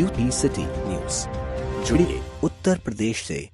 UP city news, जुड़िए उत्तर प्रदेश से।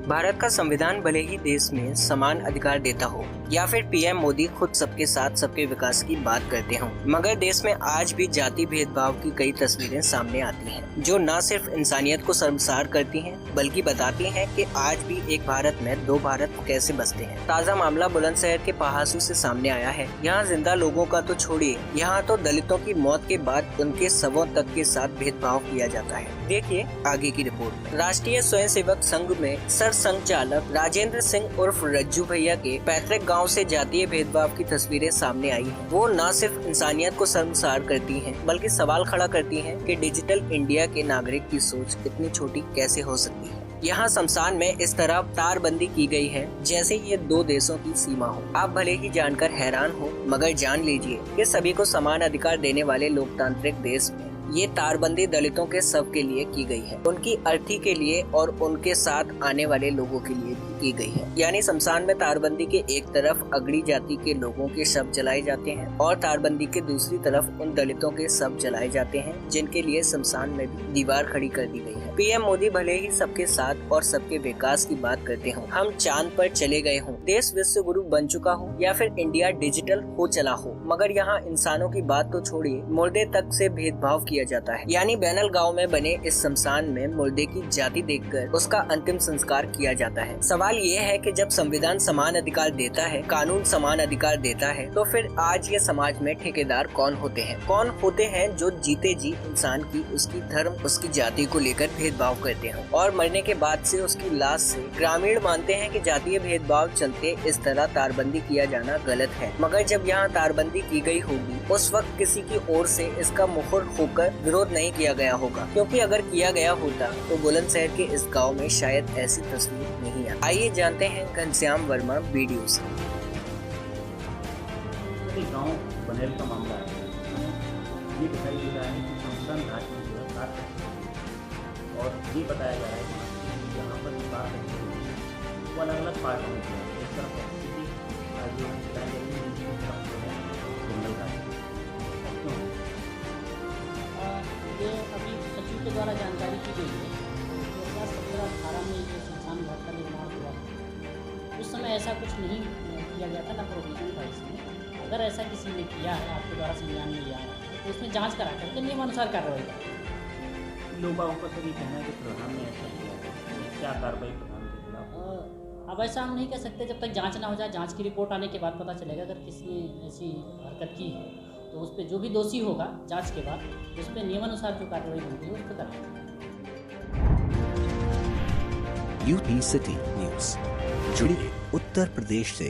भारत का संविधान भले ही देश में समान अधिकार देता हो या फिर पीएम मोदी खुद सबके साथ सबके विकास की बात करते हों, मगर देश में आज भी जाति भेदभाव की कई तस्वीरें सामने आती हैं, जो न सिर्फ इंसानियत को शर्मसार करती हैं, बल्कि बताती हैं कि आज भी एक भारत में दो भारत कैसे बसते हैं। ताज़ा मामला बुलंदशहर के पहासू से सामने आया है। यहाँ जिंदा लोगों का तो छोड़िए, यहाँ तो दलितों की मौत के बाद उनके शवों तक के साथ भेदभाव किया जाता है। देखिए आगे की रिपोर्ट में। राष्ट्रीय स्वयंसेवक संघ में संचालक राजेंद्र सिंह उर्फ रज्जू भैया के पैतृक गांव से जातीय भेदभाव की तस्वीरें सामने आई हैं। वो न सिर्फ इंसानियत को शर्मसार करती हैं, बल्कि सवाल खड़ा करती हैं कि डिजिटल इंडिया के नागरिक की सोच इतनी छोटी कैसे हो सकती है। यहाँ शमशान में इस तरह तारबंदी की गई है जैसे ये दो देशों की सीमा हो। आप भले ही जानकर हैरान हो, मगर जान लीजिए कि सभी को समान अधिकार देने वाले लोकतांत्रिक देश में ये तारबंदी दलितों के सब के लिए की गई है, उनकी अर्थी के लिए और उनके साथ आने वाले लोगों के लिए भी की गई है। यानी शमशान में तारबंदी के एक तरफ अगड़ी जाति के लोगों के शव जलाए जाते हैं और तारबंदी के दूसरी तरफ उन दलितों के शव जलाए जाते हैं जिनके लिए शमशान में भी दीवार खड़ी कर दी गई है। पीएम मोदी भले ही सबके साथ और सबके विकास की बात करते हों, हम चांद पर चले गए हों, देश विश्व गुरु बन चुका हो या फिर इंडिया डिजिटल हो चला हो, मगर यहाँ इंसानों की बात तो छोड़िए, मुर्दे तक से भेदभाव किया जाता है। यानी बैनल गांव में बने इस शमशान में मुर्दे की जाति देखकर उसका अंतिम संस्कार किया जाता है। सवाल ये है कि जब संविधान समान अधिकार देता है, कानून समान अधिकार देता है, तो फिर आज ये समाज में ठेकेदार कौन होते हैं? कौन होते हैं जो जीते जी इंसान की, उसकी धर्म, उसकी जाति को लेकर भेदभाव करते हैं और मरने के बाद से उसकी लाश से ग्रामीण मानते हैं कि जातीय भेदभाव चलते इस तरह तारबंदी किया जाना गलत है। मगर जब यहाँ तारबंदी की गई होगी, उस वक्त किसी की ओर से इसका मुखर होकर विरोध नहीं किया गया होगा, क्योंकि अगर किया गया होता तो बुलंदशहर के इस गांव में शायद ऐसी तस्वीर नहीं आती। आइए जानते हैं घनश्याम वर्मा वीडियो से। गांव बनेल का मामला है, ये दिखाई दे रहा है कि शमशान घाट में जो है और ये बताया जा रहा है कि यहाँ पर जो कार वो अलग अलग पार्ट में है। एक तरफ ये अभी सचिव के द्वारा जानकारी की गई है। 2017-18 में ये शमशान घाट का निर्माण हुआ, उस समय ऐसा कुछ नहीं किया गया था, ना प्रोविजन था इसमें। अगर ऐसा किसी ने किया है, आपके द्वारा संज्ञान में लिया है, तो उसमें जांच करा करके नियमानुसार कार्रवाई करें। लोगों का सर ये कहना है कि प्रधान ने ऐसा किया है, क्या कार्रवाई प्रधान के खिलाफ? अब ऐसा हम नहीं कह सकते, जब तक जाँच ना हो जाए। जाँच की रिपोर्ट आने के बाद पता चलेगा। अगर किसी ने ऐसी हरकत की है तो उस पर जो भी दोषी होगा जांच के बाद, उस पर नियमानुसार जो कार्रवाई होगी उस पर करेंगे। यूपी सिटी न्यूज, जुड़िए उत्तर प्रदेश से।